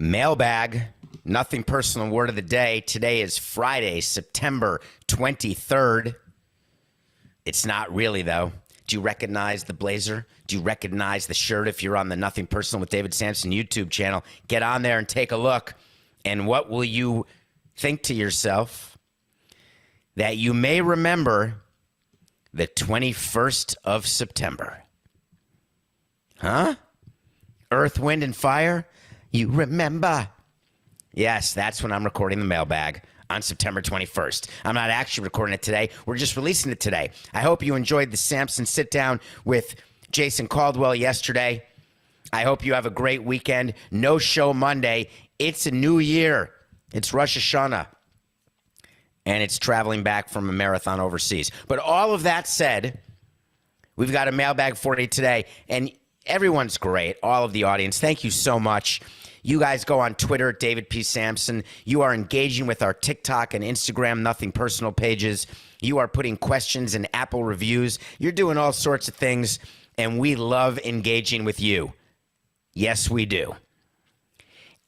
Mailbag, nothing personal word of the day. Today is Friday, September 23rd. It's not really, though. Do you recognize the blazer? Do you recognize the shirt? If you're on the Nothing Personal with David Samson YouTube channel, get on there and take a look. And what will you think to yourself? That you may remember the 21st of September. Huh? Earth, Wind, and Fire? You remember? Yes, that's when I'm recording the mailbag on September 21st. I'm not actually recording it today. We're just releasing it today. I hope you enjoyed the Samson sit-down with Jason Caldwell yesterday. I hope you have a great weekend. No show Monday. It's a new year. It's Rosh Hashanah. And it's traveling back from a marathon overseas. But all of that said, we've got a mailbag for you today. And everyone's great. All of the audience. Thank you so much. You guys go on Twitter at David P. Samson. You are engaging with our TikTok and Instagram Nothing Personal pages. You are putting questions in Apple reviews. You're doing all sorts of things, and we love engaging with you. Yes, we do.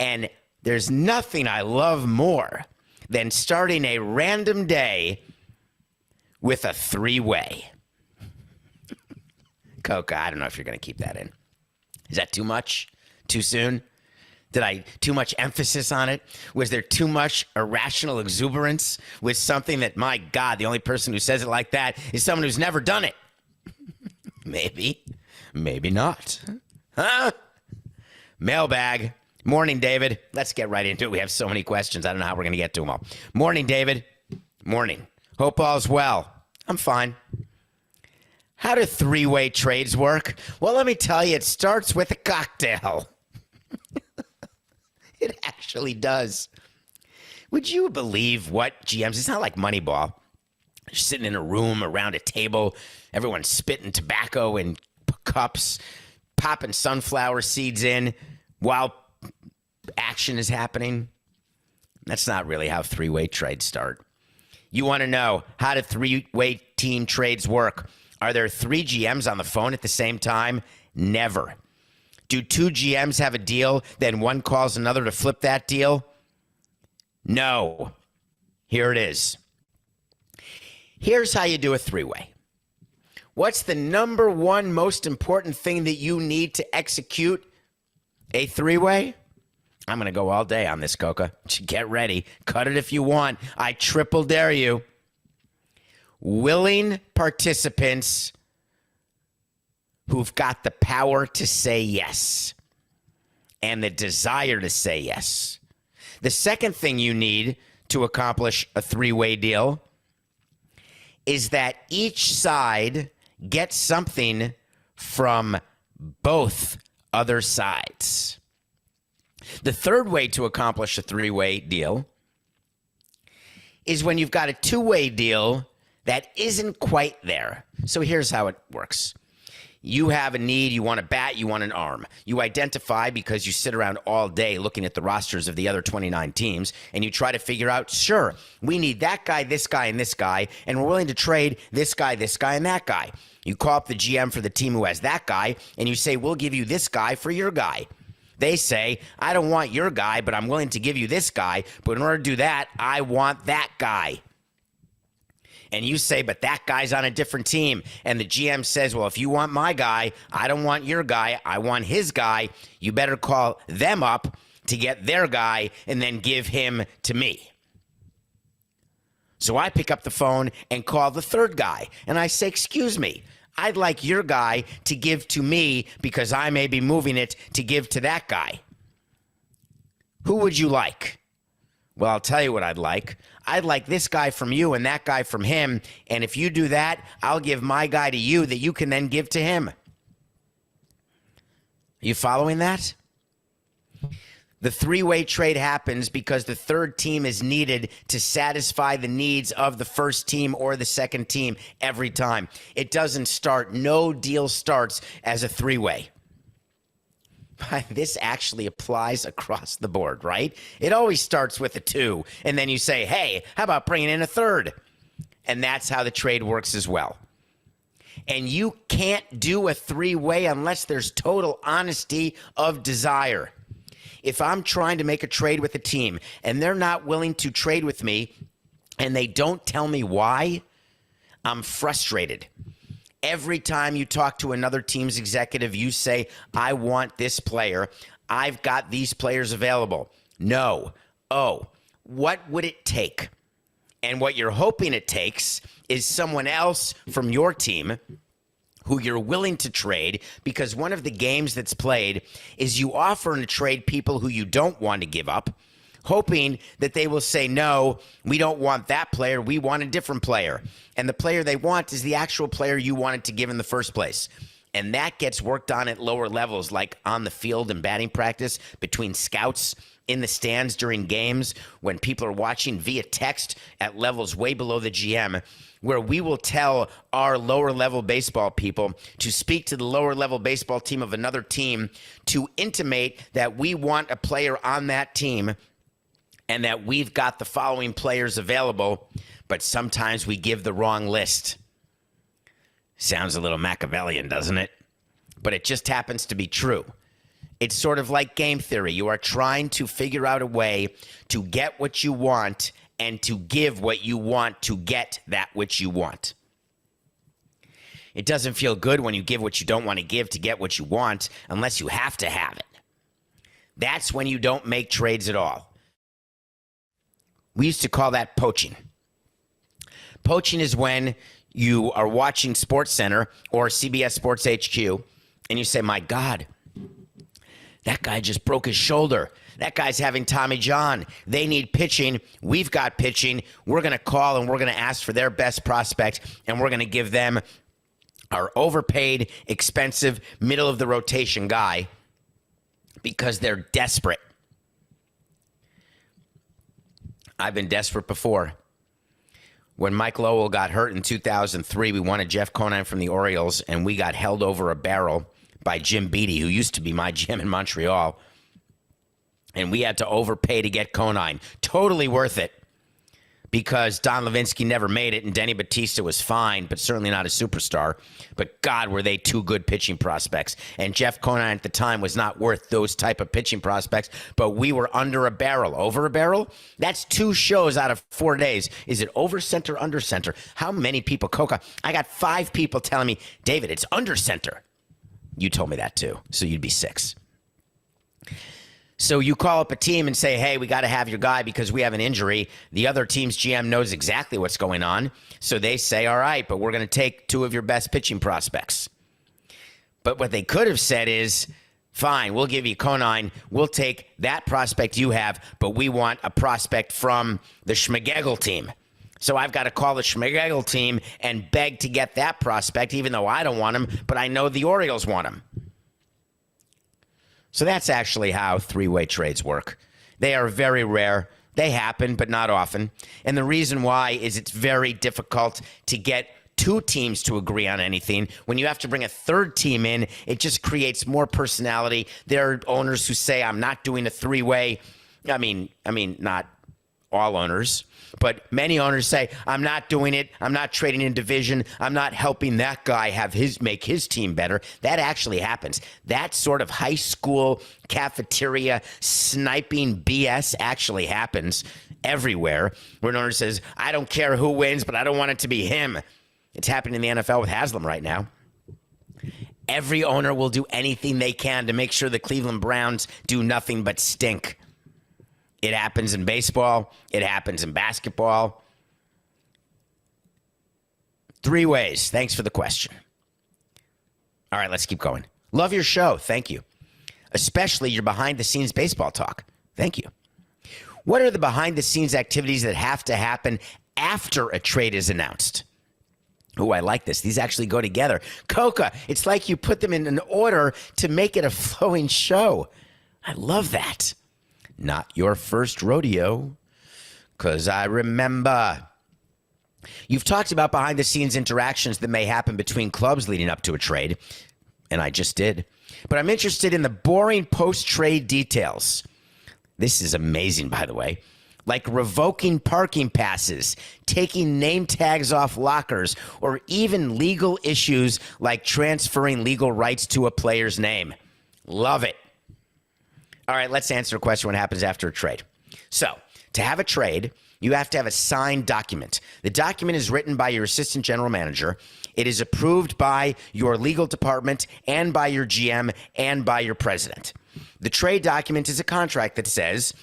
And there's nothing I love more than starting a random day with a three-way. Coca, I don't know if you're going to keep that in. Is that too much? Too soon? Did I too much emphasis on it? Was there too much irrational exuberance with something that, my God, the only person who says it like that is someone who's never done it? Maybe. Maybe not. Huh? Mailbag. Morning, David. Let's get right into it. We have so many questions. I don't know how we're going to get to them all. Morning, David. Morning. Hope all's well. I'm fine. How do three-way trades work? Well, let me tell you, it starts with a cocktail. It actually does. Would you believe what GMs? It's not like Moneyball. They're sitting in a room around a table. Everyone's spitting tobacco in cups, popping sunflower seeds in while action is happening. That's not really how three-way trades start. You want to know, how do three-way team trades work? Are there three GMs on the phone at the same time? Never. Do two GMs have a deal, then one calls another to flip that deal? No. Here it is. Here's how you do a three-way. What's the number one most important thing that you need to execute a three-way? I'm going to go all day on this, Coca. Get ready. Cut it if you want. I triple dare you. Willing participants who've got the power to say yes and the desire to say yes. The second thing you need to accomplish a three-way deal is that each side gets something from both other sides. The third way to accomplish a three-way deal is when you've got a two-way deal that isn't quite there. So here's how it works. You have a need, you want a bat, you want an arm. You identify, because you sit around all day looking at the rosters of the other 29 teams, and you try to figure out, sure, we need that guy, and this guy, and we're willing to trade this guy, and that guy. You call up the GM for the team who has that guy, and you say, we'll give you this guy for your guy. They say, I don't want your guy, but I'm willing to give you this guy, but in order to do that, I want that guy. And you say, but that guy's on a different team. And the GM says, well, if you want my guy, I don't want your guy, I want his guy. You better call them up to get their guy and then give him to me. So I pick up the phone and call the third guy. And I say, excuse me, I'd like your guy to give to me because I may be moving it to give to that guy. Who would you like? Well, I'll tell you what I'd like. I'd like this guy from you and that guy from him. And if you do that, I'll give my guy to you that you can then give to him. Are you following that? The three-way trade happens because the third team is needed to satisfy the needs of the first team or the second team every time. It doesn't start. No deal starts as a three-way. This actually applies across the board, right? It always starts with a two, and then you say, hey, how about bringing in a third? And that's how the trade works as well. And you can't do a three-way unless there's total honesty of desire. If I'm trying to make a trade with a team and they're not willing to trade with me and they don't tell me why, I'm frustrated. Every time you talk to another team's executive, you say, I want this player. I've got these players available. No. Oh, what would it take? And what you're hoping it takes is someone else from your team who you're willing to trade, because one of the games that's played is you offer to trade people who you don't want to give up, hoping that they will say, no, we don't want that player. We want a different player. And the player they want is the actual player you wanted to give in the first place. And that gets worked on at lower levels, like on the field and batting practice, between scouts, in the stands during games, when people are watching via text at levels way below the GM, where we will tell our lower level baseball people to speak to the lower level baseball team of another team to intimate that we want a player on that team and that we've got the following players available, but sometimes we give the wrong list. Sounds a little Machiavellian, doesn't it? But it just happens to be true. It's sort of like game theory. You are trying to figure out a way to get what you want and to give what you want to get that which you want. It doesn't feel good when you give what you don't want to get what you want, unless you have to have it. That's when you don't make trades at all. We used to call that poaching. Poaching is when you are watching SportsCenter or CBS Sports HQ and you say, my God, that guy just broke his shoulder. That guy's having Tommy John. They need pitching. We've got pitching. We're going to call and we're going to ask for their best prospect, and we're going to give them our overpaid, expensive, middle-of-the-rotation guy because they're desperate. I've been desperate before. When Mike Lowell got hurt in 2003, we wanted Jeff Conine from the Orioles, and we got held over a barrel by Jim Beattie, who used to be my GM in Montreal. And we had to overpay to get Conine. Totally worth it, because Don Levinsky never made it, and Denny Batista was fine, but certainly not a superstar. But God, were they two good pitching prospects. And Jeff Conine at the time was not worth those type of pitching prospects, but we were under a barrel. Over a barrel? That's 2 shows out of 4 days. Is it over center, under center? How many people, Coca? I got 5 people telling me, David, it's under center. You told me that too, so you'd be 6. So you call up a team and say, hey, we got to have your guy because we have an injury. The other team's GM knows exactly what's going on. So they say, all right, but we're going to take 2 of your best pitching prospects. But what they could have said is, fine, we'll give you Conine. We'll take that prospect you have, but we want a prospect from the Schmegegel team. So I've got to call the Schmegegel team and beg to get that prospect, even though I don't want him, but I know the Orioles want him. So that's actually how 3-way trades work. They are very rare. They happen, but not often. And the reason why is it's very difficult to get 2 teams to agree on anything. When you have to bring a 3rd team in, it just creates more personality. There are owners who say, I'm not doing a 3-way. I mean, not all owners, but many owners say, I'm not doing it. I'm not trading in division. I'm not helping that guy make his team better. That actually happens. That sort of high school cafeteria sniping BS actually happens everywhere, where an owner says, I don't care who wins, but I don't want it to be him. It's happening in the NFL with Haslam right now. Every owner will do anything they can to make sure the Cleveland Browns do nothing but stink. It happens in baseball. It happens in basketball. 3 ways. Thanks for the question. All right, let's keep going. Love your show. Thank you. Especially your behind-the-scenes baseball talk. Thank you. What are the behind-the-scenes activities that have to happen after a trade is announced? Oh, I like this. These actually go together. Coca, it's like you put them in an order to make it a flowing show. I love that. Not your first rodeo, because I remember. You've talked about behind-the-scenes interactions that may happen between clubs leading up to a trade, and I just did. But I'm interested in the boring post-trade details. This is amazing, by the way. Like revoking parking passes, taking name tags off lockers, or even legal issues like transferring legal rights to a player's name. Love it. All right, let's answer a question: what happens after a trade? So, to have a trade, you have to have a signed document. The document is written by your assistant general manager. It is approved by your legal department and by your GM and by your president. The trade document is a contract that says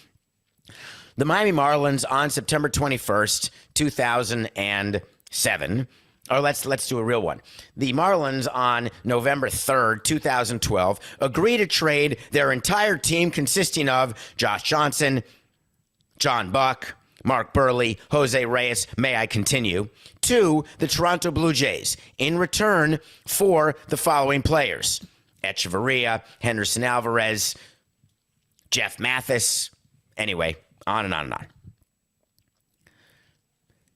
the Miami Marlins on September 21st, 2007, or let's do a real one. The Marlins on November 3rd, 2012, agree to trade their entire team consisting of Josh Johnson, John Buck, Mark Burley, Jose Reyes, may I continue, to the Toronto Blue Jays in return for the following players: Echeverria, Henderson Alvarez, Jeff Mathis, anyway, on and on and on.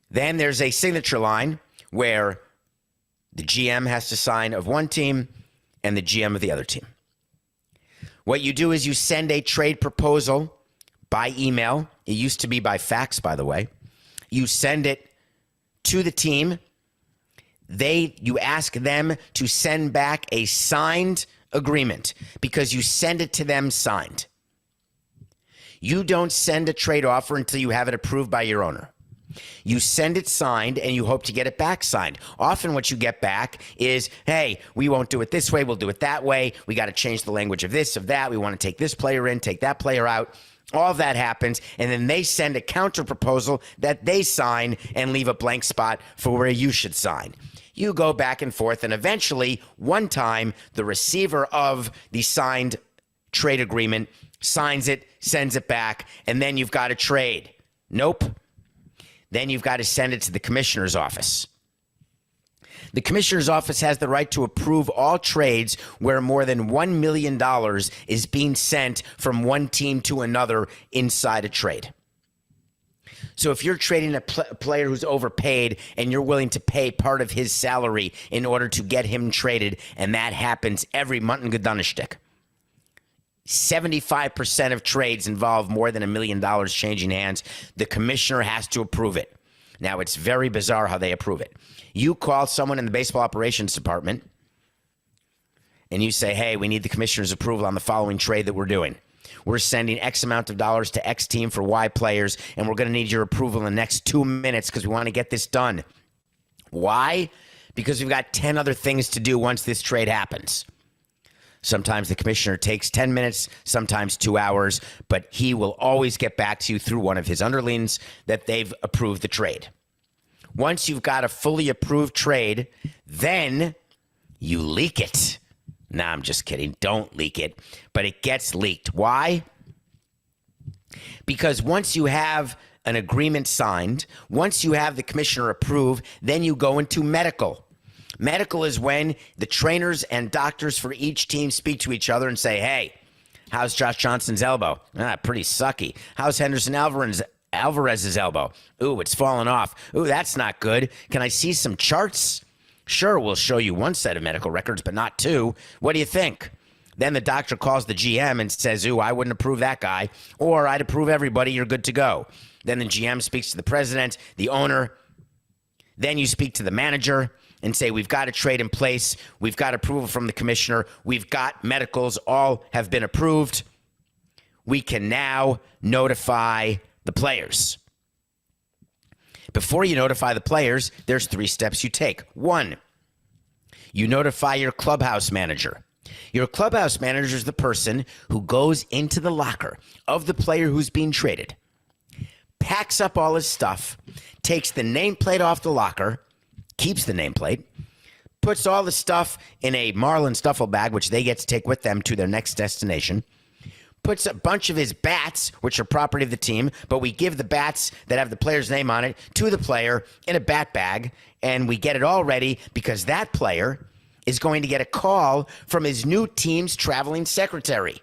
Then there's a signature line where the GM has to sign of one team and the GM of the other team. What you do is you send a trade proposal by email. It used to be by fax, by the way. You send it to the team. You ask them to send back a signed agreement because you send it to them signed. You don't send a trade offer until you have it approved by your owner. You send it signed and you hope to get it back signed. Often what you get back is, hey, we won't do it this way, we'll do it that way. We got to change the language of this, of that. We want to take this player in, take that player out. All of that happens, and then they send a counter proposal that they sign and leave a blank spot for where you should sign. You go back and forth, and eventually, one time, the receiver of the signed trade agreement signs it, sends it back, and then you've got a trade. Nope. Then you've got to send it to the commissioner's office. The commissioner's office has the right to approve all trades where more than $1 million is being sent from one team to another inside a trade. So if you're trading a player who's overpaid and you're willing to pay part of his salary in order to get him traded, and that happens every month in Gedanishtik. 75% of trades involve more than $1 million changing hands. The commissioner has to approve it. Now, it's very bizarre how they approve it. You call someone in the baseball operations department and you say, hey, we need the commissioner's approval on the following trade that we're doing. We're sending X amount of dollars to X team for Y players, and we're going to need your approval in the next 2 minutes because we want to get this done. Why? Because we've got 10 other things to do once this trade happens. Sometimes the commissioner takes 10 minutes, sometimes 2 hours, but he will always get back to you through one of his underlings that they've approved the trade. Once you've got a fully approved trade, then you leak it. Nah, I'm just kidding. Don't leak it. But it gets leaked. Why? Because once you have an agreement signed, once you have the commissioner approve, then you go into medical. Medical is when the trainers and doctors for each team speak to each other and say, hey, how's Josh Johnson's elbow? Pretty sucky. How's Henderson Alvarez's elbow? Ooh, it's fallen off. Ooh, that's not good. Can I see some charts? Sure, we'll show you one set of medical records, but not two. What do you think? Then the doctor calls the GM and says, ooh, I wouldn't approve that guy, or I'd approve everybody, you're good to go. Then the GM speaks to the president, the owner. Then you speak to the manager and say, we've got a trade in place. We've got approval from the commissioner. We've got medicals. All have been approved. We can now notify the players. Before you notify the players, there's 3 steps you take. 1, you notify your clubhouse manager. Your clubhouse manager is the person who goes into the locker of the player who's being traded, packs up all his stuff, takes the nameplate off the locker, keeps the nameplate, puts all the stuff in a Marlin duffel bag, which they get to take with them to their next destination, puts a bunch of his bats, which are property of the team, but we give the bats that have the player's name on it to the player in a bat bag, and we get it all ready because that player is going to get a call from his new team's traveling secretary.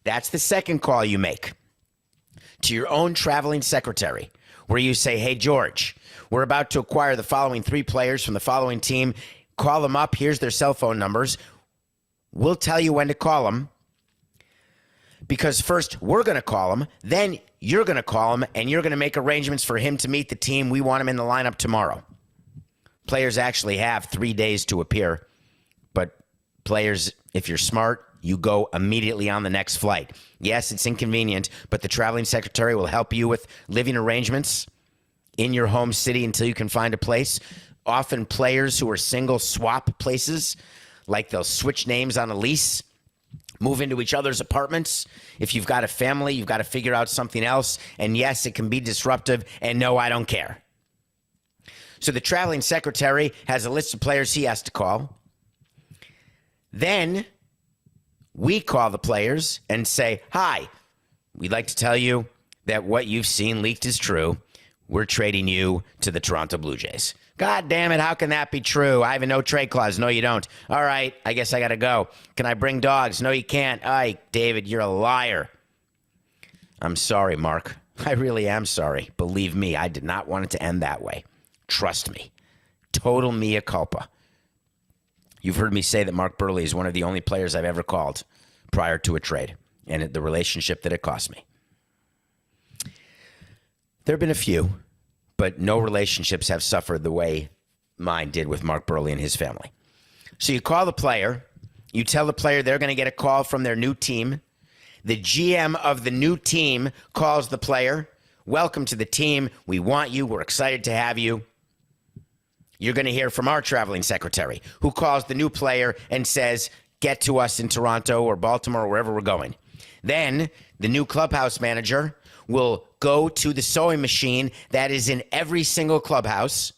That's the second call you make to your own traveling secretary, where you say, hey, George, we're about to acquire the following 3 players from the following team. Call them up. Here's their cell phone numbers. We'll tell you when to call them, because first we're going to call him, then you're going to call him, and you're going to make arrangements for him to meet the team. We want him in the lineup tomorrow. Players actually have 3 days to appear, but players, if you're smart, you go immediately on the next flight. Yes, it's inconvenient, but the traveling secretary will help you with living arrangements in your home city until you can find a place. Often players who are single swap places, like they'll switch names on a lease, move into each other's apartments. If you've got a family, you've got to figure out something else. And yes, it can be disruptive. And no, I don't care. So the traveling secretary has a list of players he has to call. Then we call the players and say, hi, we'd like to tell you that what you've seen leaked is true. We're trading you to the Toronto Blue Jays. God damn it, how can that be true? I have a no-trade clause. No, you don't. All right, I guess I got to go. Can I bring dogs? No, you can't. Ay, David, you're a liar. I'm sorry, Mark. I really am sorry. Believe me, I did not want it to end that way. Trust me. Total mea culpa. You've heard me say that Mark Burley is one of the only players I've ever called prior to a trade and the relationship that it cost me. There have been a few, but no relationships have suffered the way mine did with Mark Burley and his family. So you call the player. You tell the player they're going to get a call from their new team. The GM of the new team calls the player. Welcome to the team. We want you. We're excited to have you. You're going to hear from our traveling secretary, who calls the new player and says, get to us in Toronto or Baltimore or wherever we're going. Then the new clubhouse manager will go to the sewing machine that is in every single clubhouse,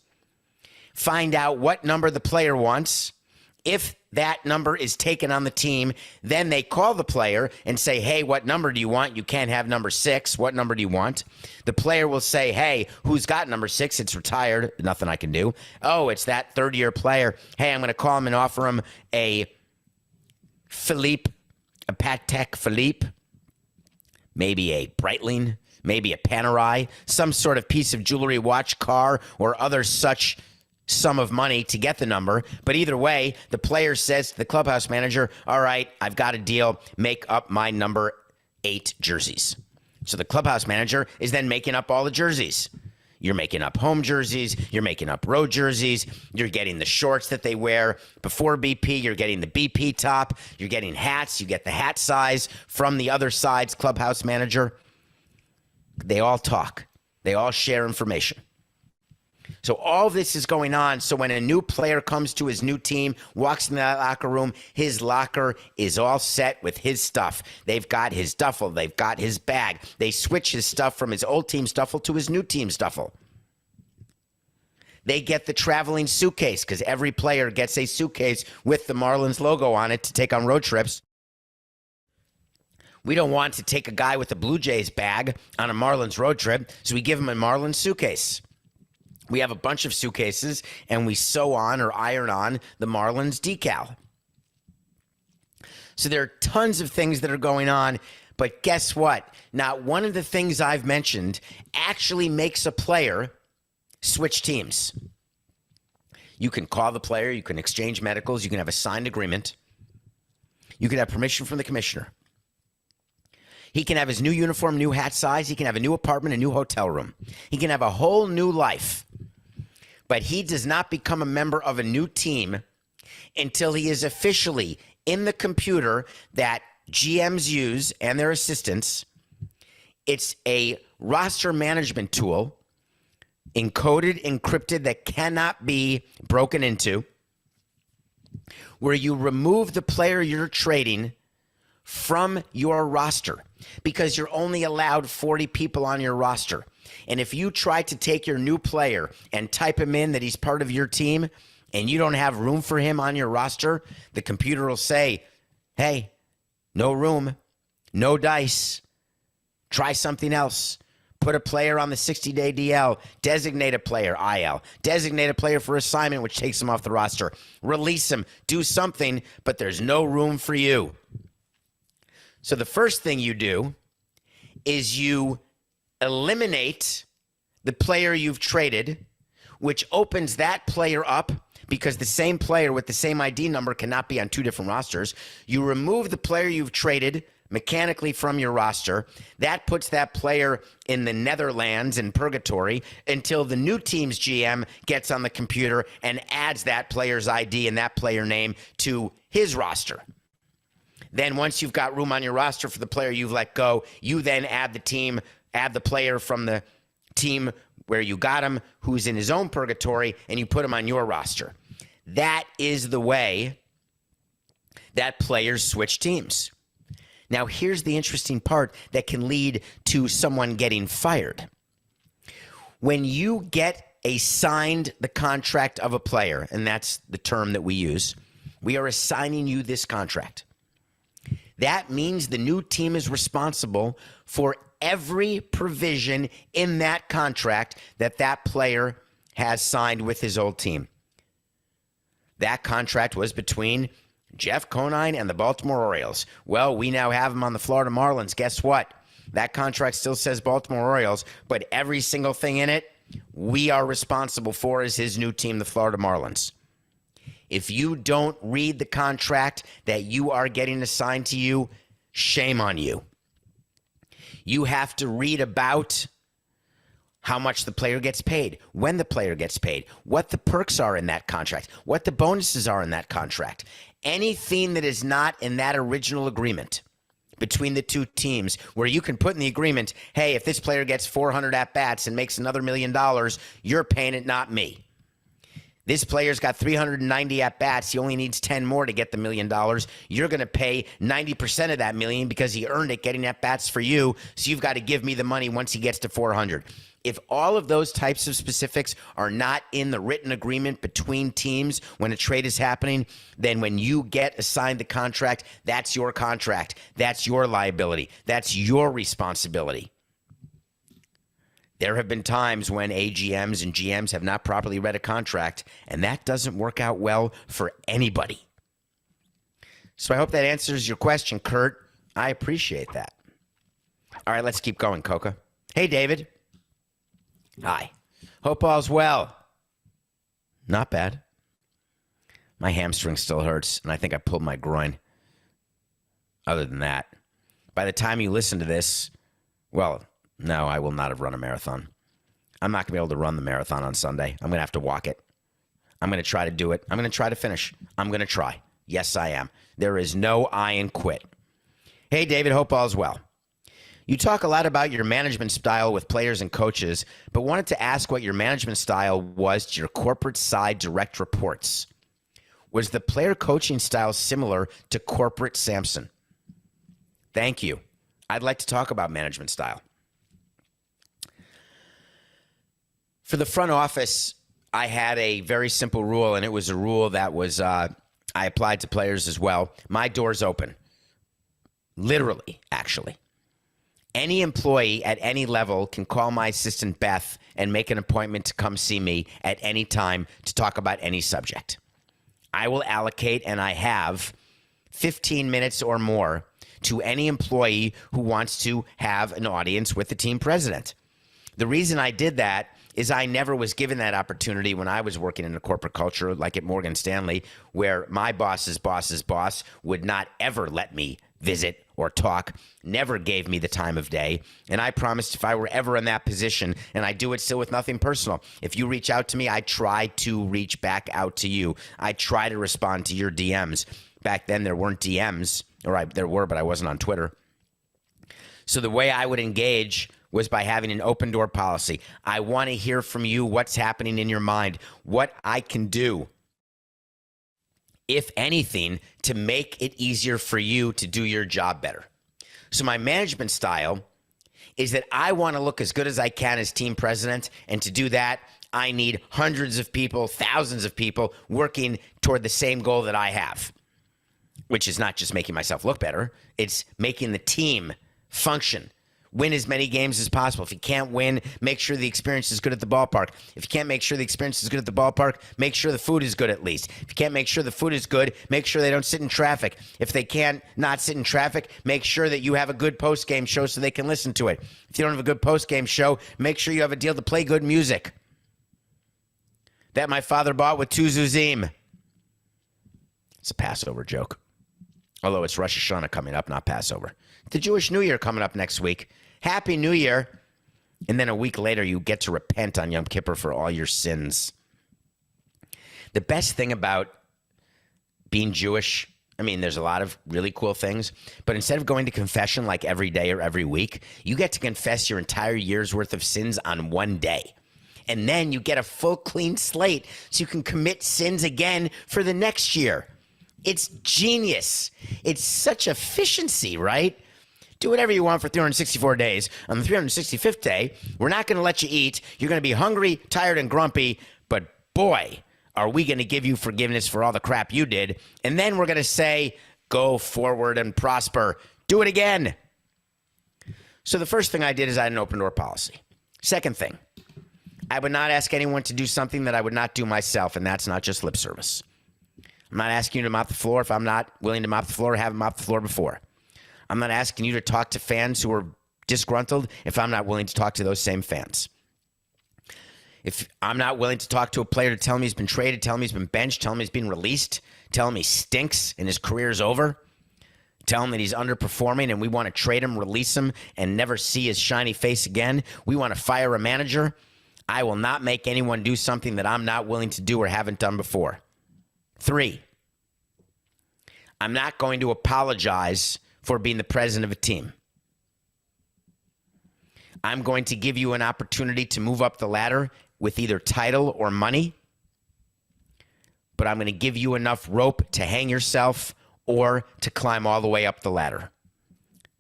find out what number the player wants. If that number is taken on the team, then they call the player and say, hey, what number do you want? You can't have number 6. What number do you want? The player will say, hey, who's got number 6? It's retired. Nothing I can do. Oh, it's that third-year player. Hey, I'm going to call him and offer him a Patek Philippe, maybe a Breitling, maybe a Panerai, some sort of piece of jewelry, watch, car, or other such sum of money to get the number. But either way, the player says to the clubhouse manager, all right, I've got a deal. Make up my number 8 jerseys. So the clubhouse manager is then making up all the jerseys. You're making up home jerseys. You're making up road jerseys. You're getting the shorts that they wear before BP. You're getting the BP top. You're getting hats. You get the hat size from the other side's clubhouse manager. They all talk. They all share information. So all this is going on. So when a new player comes to his new team, walks in that locker room, his locker is all set with his stuff. They've got his duffel. They've got his bag. They switch his stuff from his old team's duffel to his new team's duffel. They get the traveling suitcase because every player gets a suitcase with the Marlins logo on it to take on road trips. We don't want to take a guy with a Blue Jays bag on a Marlins road trip, so we give him a Marlins suitcase. We have a bunch of suitcases, and we sew on or iron on the Marlins decal. So there are tons of things that are going on, but guess what? Not one of the things I've mentioned actually makes a player switch teams. You can call the player, you can exchange medicals, you can have a signed agreement, you can have permission from the commissioner. He can have his new uniform, new hat size. He can have a new apartment, a new hotel room. He can have a whole new life. But he does not become a member of a new team until he is officially in the computer that GMs use and their assistants. It's a roster management tool, encoded, encrypted, that cannot be broken into, where you remove the player you're trading from your roster because you're only allowed 40 people on your roster. And if you try to take your new player and type him in that he's part of your team and you don't have room for him on your roster, the computer will say, hey, no room, no dice, try something else. Put a player on the 60-day DL, designate a player, IL, designate a player for assignment, which takes him off the roster, release him, do something, but there's no room for you. So the first thing you do is you eliminate the player you've traded, which opens that player up because the same player with the same ID number cannot be on 2 different rosters. You remove the player you've traded mechanically from your roster. That puts that player in the Netherlands in purgatory until the new team's GM gets on the computer and adds that player's ID and that player name to his roster. Then once you've got room on your roster for the player you've let go, you then add the player from the team where you got him, who's in his own purgatory, and you put him on your roster. That is the way that players switch teams. Now, here's the interesting part that can lead to someone getting fired. When you get assigned the contract of a player, and that's the term that we use, we are assigning you this contract. That means the new team is responsible for every provision in that contract that that player has signed with his old team. That contract was between Jeff Conine and the Baltimore Orioles. Well, we now have him on the Florida Marlins. Guess what? That contract still says Baltimore Orioles, but every single thing in it, we are responsible for as his new team, the Florida Marlins. If you don't read the contract that you are getting assigned to you, shame on you. You have to read about how much the player gets paid, when the player gets paid, what the perks are in that contract, what the bonuses are in that contract. Anything that is not in that original agreement between the two teams, where you can put in the agreement, hey, if this player gets 400 at-bats and makes another $1 million, you're paying it, not me. This player's got 390 at-bats. He only needs 10 more to get the $1 million. You're going to pay 90% of that million because he earned it getting at-bats for you, so you've got to give me the money once he gets to 400. If all of those types of specifics are not in the written agreement between teams when a trade is happening, then when you get assigned the contract, that's your contract. That's your liability. That's your responsibility. There have been times when AGMs and GMs have not properly read a contract, and that doesn't work out well for anybody. So I hope that answers your question, Kurt. I appreciate that. All right, let's keep going, Coca. Hey, David. Hi. Hope all's well. Not bad. My hamstring still hurts, and I think I pulled my groin. Other than that, by the time you listen to this, well, no, I will not have run a marathon. I'm not going to be able to run the marathon on Sunday. I'm going to have to walk it. I'm going to try to do it. I'm going to try to finish. I'm going to try. Yes, I am. There is no I in quit. Hey, David, hope all's well. You talk a lot about your management style with players and coaches, but wanted to ask what your management style was to your corporate side direct reports. Was the player coaching style similar to corporate Samson? Thank you. I'd like to talk about management style. For the front office, I had a very simple rule, and it was a rule that was I applied to players as well. My door's open. Literally, actually. Any employee at any level can call my assistant Beth and make an appointment to come see me at any time to talk about any subject. I will allocate, and I have, 15 minutes or more to any employee who wants to have an audience with the team president. The reason I did that is I never was given that opportunity when I was working in a corporate culture like at Morgan Stanley, where my boss's boss's boss would not ever let me visit or talk, never gave me the time of day. And I promised if I were ever in that position, and I do it still with nothing personal, if you reach out to me, I try to reach back out to you. I try to respond to your DMs. Back then, there weren't DMs, there were, but I wasn't on Twitter. So the way I would engage was by having an open door policy. I want to hear from you what's happening in your mind, what I can do, if anything, to make it easier for you to do your job better. So my management style is that I want to look as good as I can as team president, and to do that, I need hundreds of people, thousands of people working toward the same goal that I have, which is not just making myself look better, it's making the team function. Win as many games as possible. If you can't win, make sure the experience is good at the ballpark. If you can't make sure the experience is good at the ballpark, make sure the food is good at least. If you can't make sure the food is good, make sure they don't sit in traffic. If they can't not sit in traffic, make sure that you have a good post-game show so they can listen to it. If you don't have a good post-game show, make sure you have a deal to play good music that my father bought with 2 Zuzim. It's a Passover joke. Although it's Rosh Hashanah coming up, not Passover. The Jewish New Year coming up next week. Happy New Year. And then a week later, you get to repent on Yom Kippur for all your sins. The best thing about being Jewish, I mean, there's a lot of really cool things, but instead of going to confession like every day or every week, you get to confess your entire year's worth of sins on one day. And then you get a full clean slate so you can commit sins again for the next year. It's genius. It's such efficiency, right? Do whatever you want for 364 days. On the 365th day, we're not going to let you eat. You're going to be hungry, tired, and grumpy, but boy, are we going to give you forgiveness for all the crap you did. And then we're going to say, go forward and prosper. Do it again. So the first thing I did is I had an open door policy. Second thing, I would not ask anyone to do something that I would not do myself, and that's not just lip service. I'm not asking you to mop the floor if I'm not willing to mop the floor or haven't mopped the floor before. I'm not asking you to talk to fans who are disgruntled if I'm not willing to talk to those same fans. If I'm not willing to talk to a player to tell him he's been traded, tell him he's been benched, tell him he's been released, tell him he stinks and his career's over, tell him that he's underperforming and we want to trade him, release him, and never see his shiny face again, we want to fire a manager, I will not make anyone do something that I'm not willing to do or haven't done before. 3, I'm not going to apologize for being the president of a team. I'm going to give you an opportunity to move up the ladder with either title or money, but I'm going to give you enough rope to hang yourself or to climb all the way up the ladder.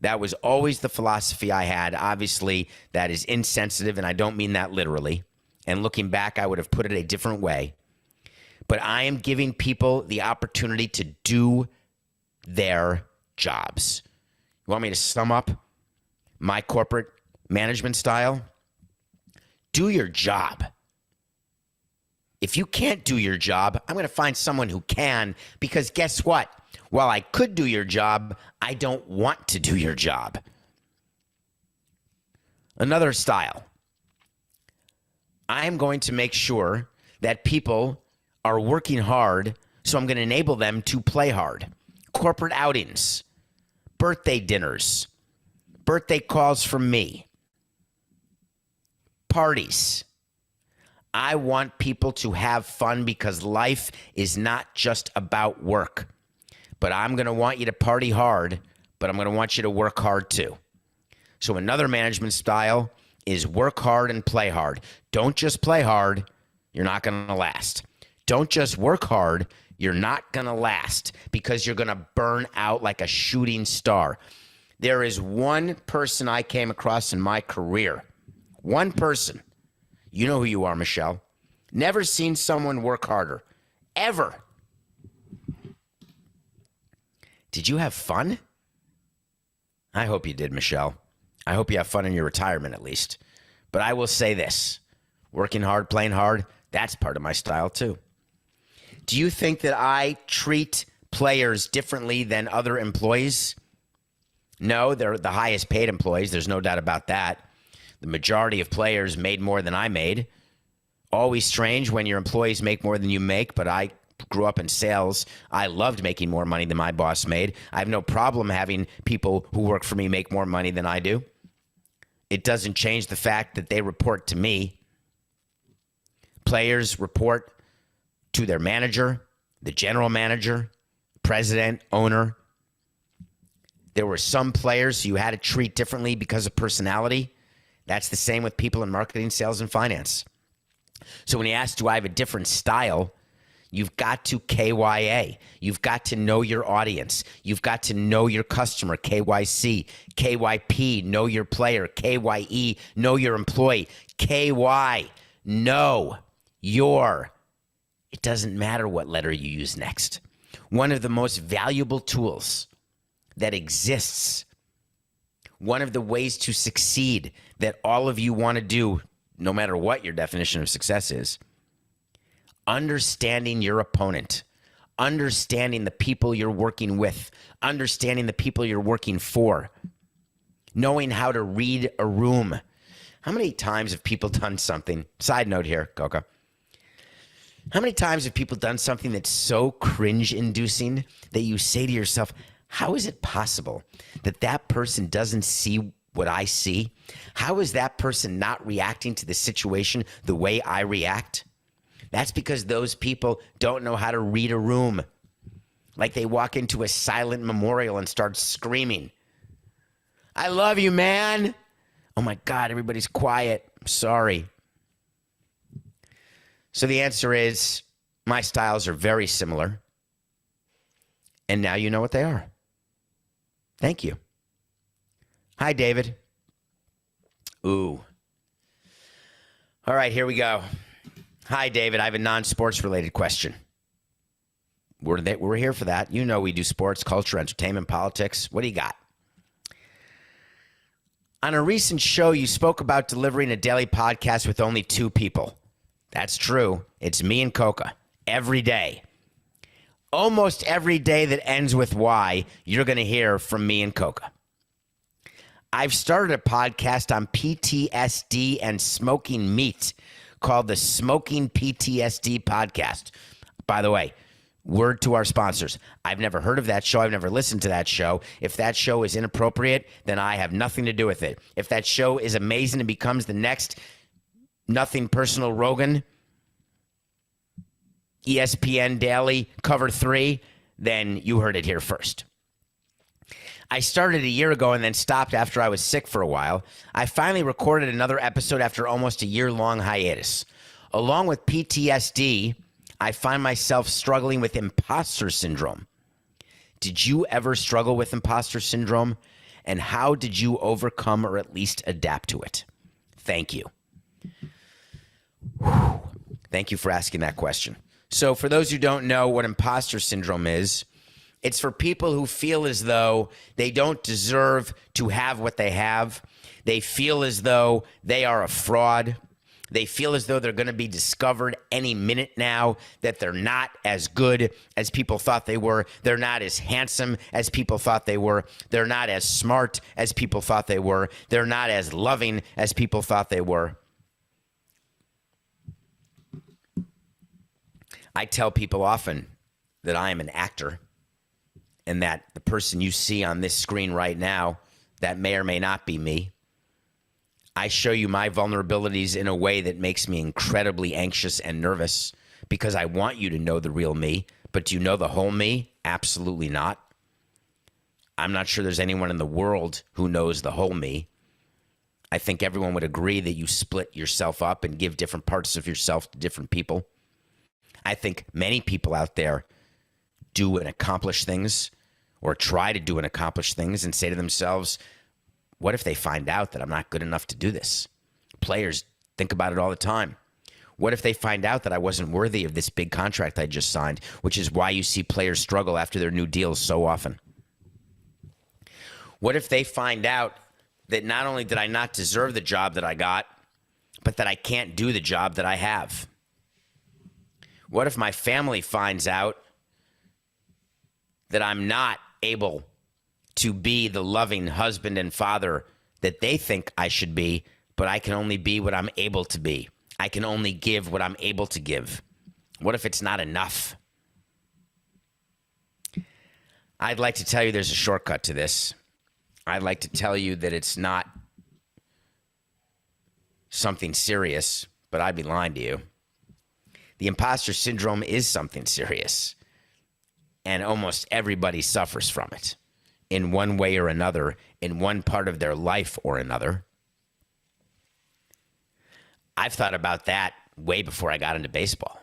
That was always the philosophy I had. Obviously, that is insensitive, and I don't mean that literally. And looking back, I would have put it a different way. But I am giving people the opportunity to do their jobs. You want me to sum up my corporate management style? Do your job. If you can't do your job, I'm going to find someone who can, because guess what? While I could do your job, I don't want to do your job. Another style. I'm going to make sure that people are working hard, so I'm going to enable them to play hard. Corporate outings, birthday dinners, birthday calls from me, parties. I want people to have fun because life is not just about work. But I'm going to want you to party hard, but I'm going to want you to work hard too. So another management style is work hard and play hard. Don't just play hard. You're not going to last. Don't just work hard. You're not going to last because you're going to burn out like a shooting star. There is one person I came across in my career. One person. You know who you are, Michelle. Never seen someone work harder. Ever. Did you have fun? I hope you did, Michelle. I hope you have fun in your retirement at least. But I will say this. Working hard, playing hard, that's part of my style too. Do you think that I treat players differently than other employees? No, they're the highest paid employees. There's no doubt about that. The majority of players made more than I made. Always strange when your employees make more than you make, but I grew up in sales. I loved making more money than my boss made. I have no problem having people who work for me make more money than I do. It doesn't change the fact that they report to me. Players report to their manager, the general manager, president, owner. There were some players you had to treat differently because of personality. That's the same with people in marketing, sales, and finance. So when you ask, do I have a different style? You've got to KYA. You've got to know your audience. You've got to know your customer, KYC. KYP, know your player. KYE, know your employee. KY, know your. It doesn't matter what letter you use next. One of the most valuable tools that exists, one of the ways to succeed that all of you want to do, no matter what your definition of success is, understanding your opponent, understanding the people you're working with, understanding the people you're working for, knowing how to read a room. How many times have people done something? Side note here, Coca. How many times have people done something that's so cringe-inducing that you say to yourself, how is it possible that that person doesn't see what I see? How is that person not reacting to the situation the way I react? That's because those people don't know how to read a room. Like they walk into a silent memorial and start screaming, I love you, man. Oh my God, everybody's quiet. I'm sorry. So the answer is my styles are very similar. And now you know what they are. Thank you. Hi, David. Ooh. All right, here we go. Hi, David. I have a non-sports related question. We're here for that. You know we do sports, culture, entertainment, politics. What do you got? On a recent show, you spoke about delivering a daily podcast with only 2 people. That's true. It's me and Coca every day. Almost every day that ends with Y, you're going to hear from me and Coca. I've started a podcast on PTSD and smoking meat called the Smoking PTSD Podcast. By the way, word to our sponsors. I've never heard of that show. I've never listened to that show. If that show is inappropriate, then I have nothing to do with it. If that show is amazing and becomes the next Nothing Personal Rogan, ESPN Daily, Cover 3, then you heard it here first. I started a year ago and then stopped after I was sick for a while. I finally recorded another episode after almost a year-long hiatus. Along with PTSD, I find myself struggling with imposter syndrome. Did you ever struggle with imposter syndrome? And how did you overcome or at least adapt to it? Thank you. Whew. Thank you for asking that question. So for those who don't know what imposter syndrome is, it's for people who feel as though they don't deserve to have what they have. They feel as though they are a fraud. They feel as though they're going to be discovered any minute now, that they're not as good as people thought they were. They're not as handsome as people thought they were. They're not as smart as people thought they were. They're not as loving as people thought they were. I tell people often that I am an actor and that the person you see on this screen right now, that may or may not be me. I show you my vulnerabilities in a way that makes me incredibly anxious and nervous because I want you to know the real me. But do you know the whole me? Absolutely not. I'm not sure there's anyone in the world who knows the whole me. I think everyone would agree that you split yourself up and give different parts of yourself to different people. I think many people out there do and accomplish things or try to do and accomplish things and say to themselves, what if they find out that I'm not good enough to do this? Players think about it all the time. What if they find out that I wasn't worthy of this big contract I just signed, which is why you see players struggle after their new deals so often? What if they find out that not only did I not deserve the job that I got, but that I can't do the job that I have? What if my family finds out that I'm not able to be the loving husband and father that they think I should be, but I can only be what I'm able to be? I can only give what I'm able to give. What if it's not enough? I'd like to tell you there's a shortcut to this. I'd like to tell you that it's not something serious, but I'd be lying to you. The imposter syndrome is something serious, and almost everybody suffers from it in one way or another, in one part of their life or another. I've thought about that way before I got into baseball.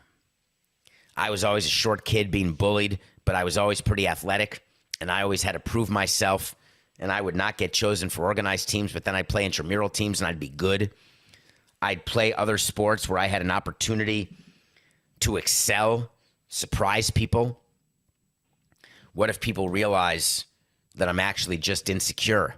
I was always a short kid being bullied, but I was always pretty athletic, and I always had to prove myself, and I would not get chosen for organized teams, but then I'd play intramural teams, and I'd be good. I'd play other sports where I had an opportunity to excel, surprise people. What if people realize that I'm actually just insecure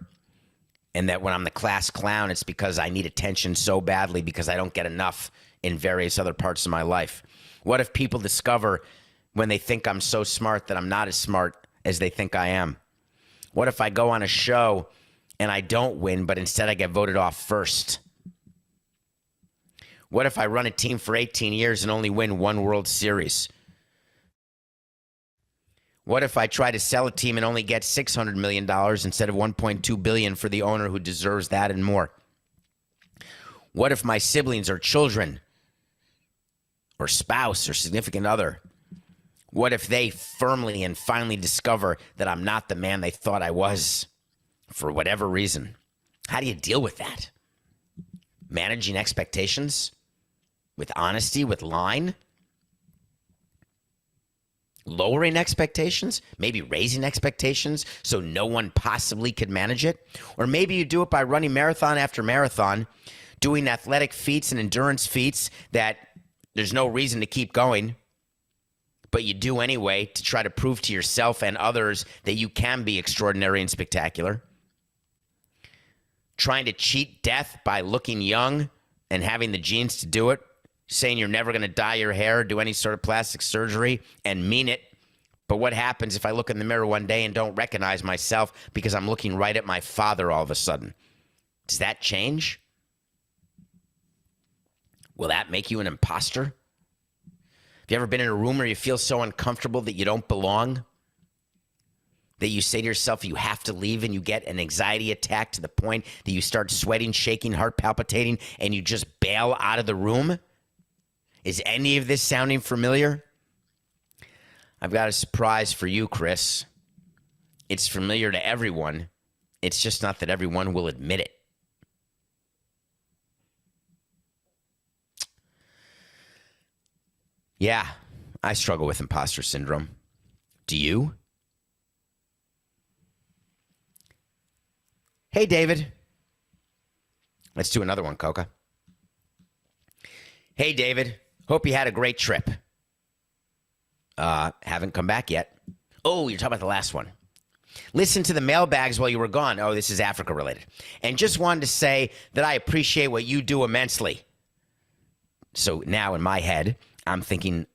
and that when I'm the class clown, it's because I need attention so badly because I don't get enough in various other parts of my life? What if people discover when they think I'm so smart that I'm not as smart as they think I am? What if I go on a show and I don't win, but instead I get voted off first? What if I run a team for 18 years and only win one World Series? What if I try to sell a team and only get $600 million instead of $1.2 billion for the owner who deserves that and more? What if my siblings or children or spouse or significant other, What if they firmly and finally discover that I'm not the man they thought I was for whatever reason? How do you deal with that? Managing expectations with honesty, with line? Lowering expectations, maybe raising expectations so no one possibly could manage it. Or maybe you do it by running marathon after marathon, doing athletic feats and endurance feats that there's no reason to keep going, but you do anyway to try to prove to yourself and others that you can be extraordinary and spectacular. Trying to cheat death by looking young and having the genes to do it, saying you're never going to dye your hair, do any sort of plastic surgery, and mean it. But what happens if I look in the mirror one day and don't recognize myself because I'm looking right at my father all of a sudden? Does that change? Will that make you an imposter? Have you ever been in a room where you feel so uncomfortable that you don't belong? That you say to yourself you have to leave and you get an anxiety attack to the point that you start sweating, shaking, heart palpitating, and you just bail out of the room? Is any of this sounding familiar? I've got a surprise for you, Chris. It's familiar to everyone. It's just not that everyone will admit it. Yeah, I struggle with imposter syndrome. Do you? Hey, David. Let's do another one, Coca. Hey, David. Hope you had a great trip. Haven't come back yet. Oh, you're talking about the last one. Listen to the mailbags while you were gone. Oh, this is Africa related. And just wanted to say that I appreciate what you do immensely. So now in my head, I'm thinking,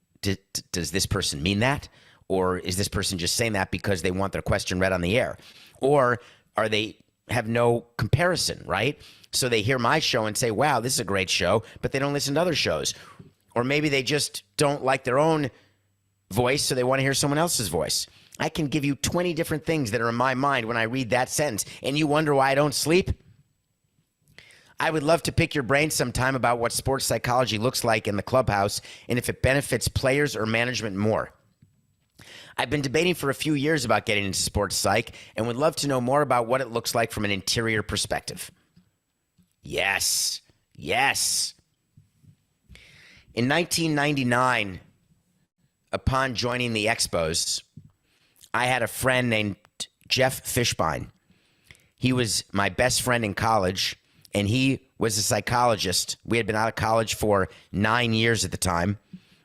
does this person mean that? Or is this person just saying that because they want their question read on the air? Or are they have no comparison, right? So they hear my show and say, wow, this is a great show, but they don't listen to other shows. Or maybe they just don't like their own voice, so they want to hear someone else's voice. I can give you 20 different things that are in my mind when I read that sentence, and you wonder why I don't sleep? I would love to pick your brain sometime about what sports psychology looks like in the clubhouse and if it benefits players or management more. I've been debating for a few years about getting into sports psych and would love to know more about what it looks like from an interior perspective. Yes, yes. In 1999, upon joining the Expos, I had a friend named Jeff Fishbein. He was my best friend in college, and he was a psychologist. We had been out of college for 9 years at the time,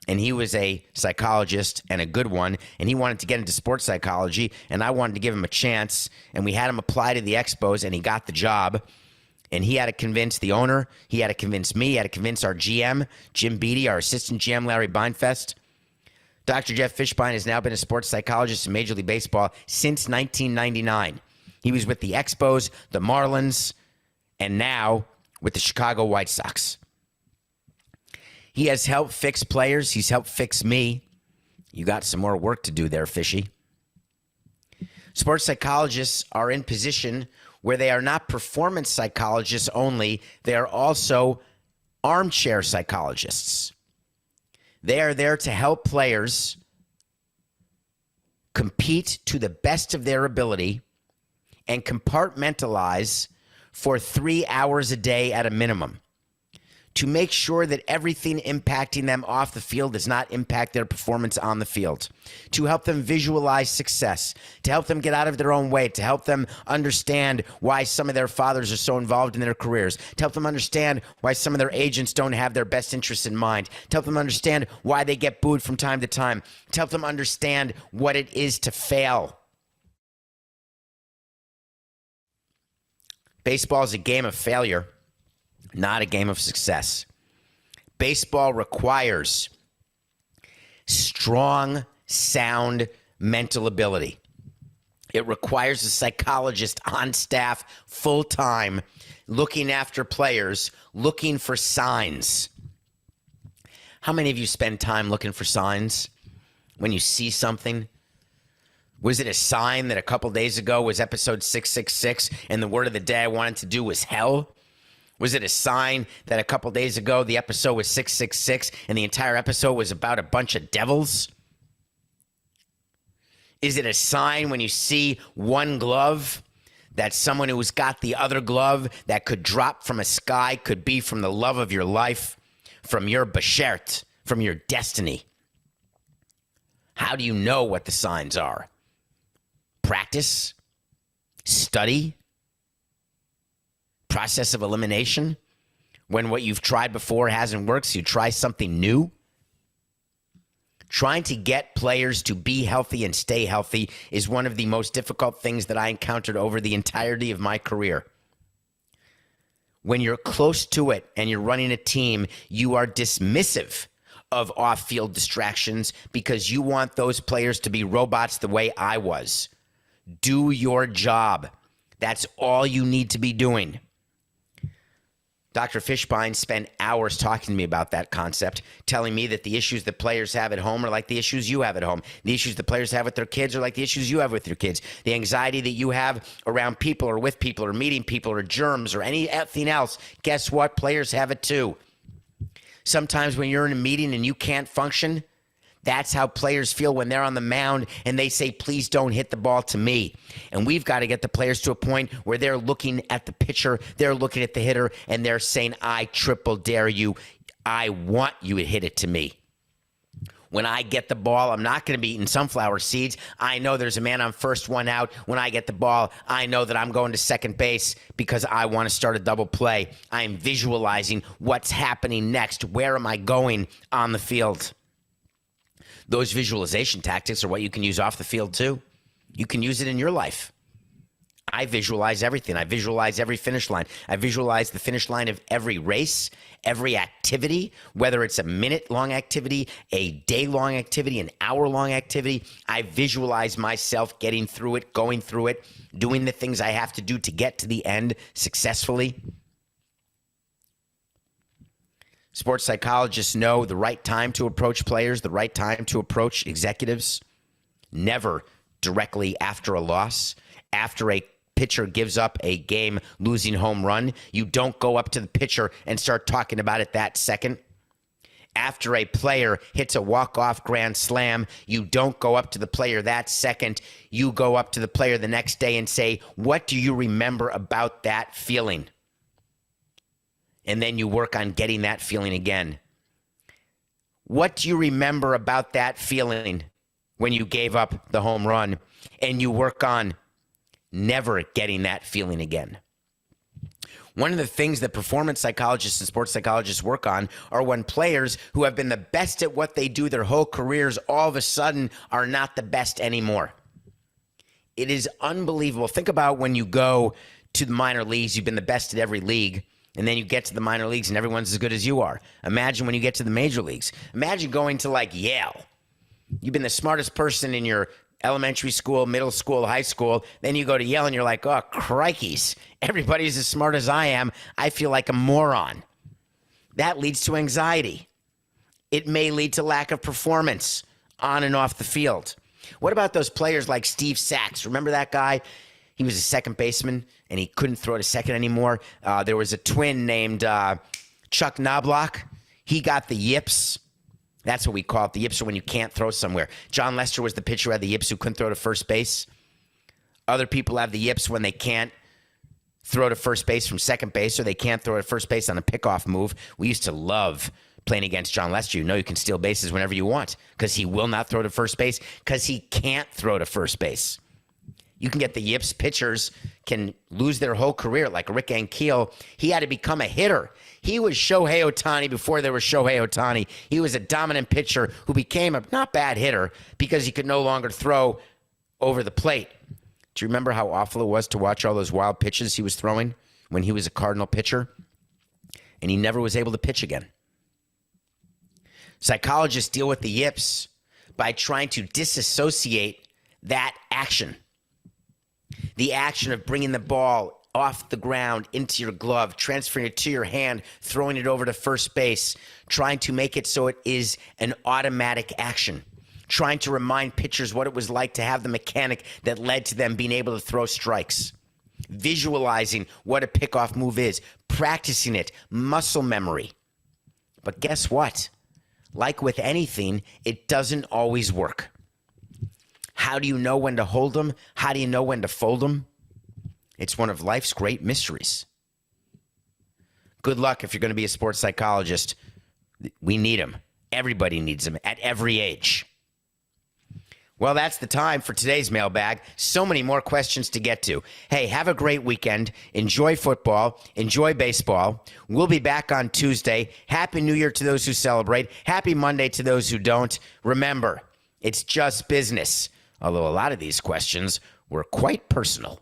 and he was a psychologist and a good one, and he wanted to get into sports psychology, and I wanted to give him a chance, and we had him apply to the Expos, and he got the job. And he had to convince the owner, he had to convince me, he had to convince our GM, Jim Beattie, our assistant GM, Larry Beinfest. Dr. Jeff Fishbein has now been a sports psychologist in Major League Baseball since 1999. He was with the Expos, the Marlins, and now with the Chicago White Sox. He has helped fix players. He's helped fix me. You got some more work to do there, Fishy. Sports psychologists are in position where they are not performance psychologists only, they are also armchair psychologists. They are there to help players compete to the best of their ability and compartmentalize for 3 hours a day at a minimum to make sure that everything impacting them off the field does not impact their performance on the field, to help them visualize success, to help them get out of their own way, to help them understand why some of their fathers are so involved in their careers, to help them understand why some of their agents don't have their best interests in mind, to help them understand why they get booed from time to time, to help them understand what it is to fail. Baseball is a game of failure, not a game of success. Baseball requires strong, sound mental ability. It requires a psychologist on staff full-time looking after players, looking for signs. How many of you spend time looking for signs when you see something? Was it a sign that a couple days ago was episode 666 and the word of the day I wanted to do was hell? Was it a sign that a couple days ago the episode was 666 and the entire episode was about a bunch of devils? Is it a sign when you see one glove that someone who's got the other glove that could drop from a sky, could be from the love of your life, from your beshert, from your destiny? How do you know what the signs are? Practice? Study? Process of elimination? When what you've tried before hasn't worked, so you try something new? Trying to get players to be healthy and stay healthy is one of the most difficult things that I encountered over the entirety of my career. When you're close to it and you're running a team, you are dismissive of off-field distractions because you want those players to be robots the way I was. Do your job. That's all you need to be doing. Dr. Fishbein spent hours talking to me about that concept, telling me that the issues that players have at home are like the issues you have at home. The issues that players have with their kids are like the issues you have with your kids. The anxiety that you have around people or with people or meeting people or germs or anything else, guess what? Players have it too. Sometimes when you're in a meeting and you can't function, that's how players feel when they're on the mound and they say, please don't hit the ball to me. And we've got to get the players to a point where they're looking at the pitcher, they're looking at the hitter, and they're saying, I triple dare you. I want you to hit it to me. When I get the ball, I'm not going to be eating sunflower seeds. I know there's a man on first, one out. When I get the ball, I know that I'm going to second base because I want to start a double play. I am visualizing what's happening next. Where am I going on the field? Those visualization tactics are what you can use off the field too. You can use it in your life. I visualize everything. I visualize every finish line. I visualize the finish line of every race, every activity, whether it's a minute-long activity, a day-long activity, an hour-long activity. I visualize myself getting through it, going through it, doing the things I have to do to get to the end successfully. Sports psychologists know the right time to approach players, the right time to approach executives. Never directly after a loss. After a pitcher gives up a game-losing home run, you don't go up to the pitcher and start talking about it that second. After a player hits a walk-off grand slam, you don't go up to the player that second. You go up to the player the next day and say, what do you remember about that feeling? And then you work on getting that feeling again. What do you remember about that feeling when you gave up the home run? And you work on never getting that feeling again. One of the things that performance psychologists and sports psychologists work on are when players who have been the best at what they do their whole careers all of a sudden are not the best anymore. It is unbelievable. Think about when you go to the minor leagues, you've been the best at every league. And then you get to the minor leagues and everyone's as good as you are. Imagine when you get to the major leagues. Imagine going to like Yale. You've been the smartest person in your elementary school, middle school, high school. Then you go to Yale and you're like, oh, crikeys. Everybody's as smart as I am. I feel like a moron. That leads to anxiety. It may lead to lack of performance on and off the field. What about those players like Steve Sachs? Remember that guy? He was a second baseman, and he couldn't throw to second anymore. There was a twin named Chuck Knobloch. He got the yips. That's what we call it. The yips are when you can't throw somewhere. John Lester was the pitcher who had the yips who couldn't throw to first base. Other people have the yips when they can't throw to first base from second base, or they can't throw to first base on a pickoff move. We used to love playing against John Lester. You know you can steal bases whenever you want because he will not throw to first base because he can't throw to first base. You can get the yips. Pitchers can lose their whole career, like Rick Ankiel. He had to become a hitter. He was Shohei Ohtani before there was Shohei Ohtani. He was a dominant pitcher who became a not bad hitter because he could no longer throw over the plate. Do you remember how awful it was to watch all those wild pitches he was throwing when he was a Cardinal pitcher? And he never was able to pitch again. Psychologists deal with the yips by trying to disassociate that action. The action of bringing the ball off the ground into your glove, transferring it to your hand, throwing it over to first base, trying to make it so it is an automatic action, trying to remind pitchers what it was like to have the mechanic that led to them being able to throw strikes, visualizing what a pickoff move is, practicing it, muscle memory. But guess what? Like with anything, it doesn't always work. How do you know when to hold them? How do you know when to fold them? It's one of life's great mysteries. Good luck if you're going to be a sports psychologist. We need them. Everybody needs them at every age. Well, that's the time for today's mailbag. So many more questions to get to. Hey, have a great weekend. Enjoy football. Enjoy baseball. We'll be back on Tuesday. Happy New Year to those who celebrate. Happy Monday to those who don't. Remember, it's just business. Although a lot of these questions were quite personal.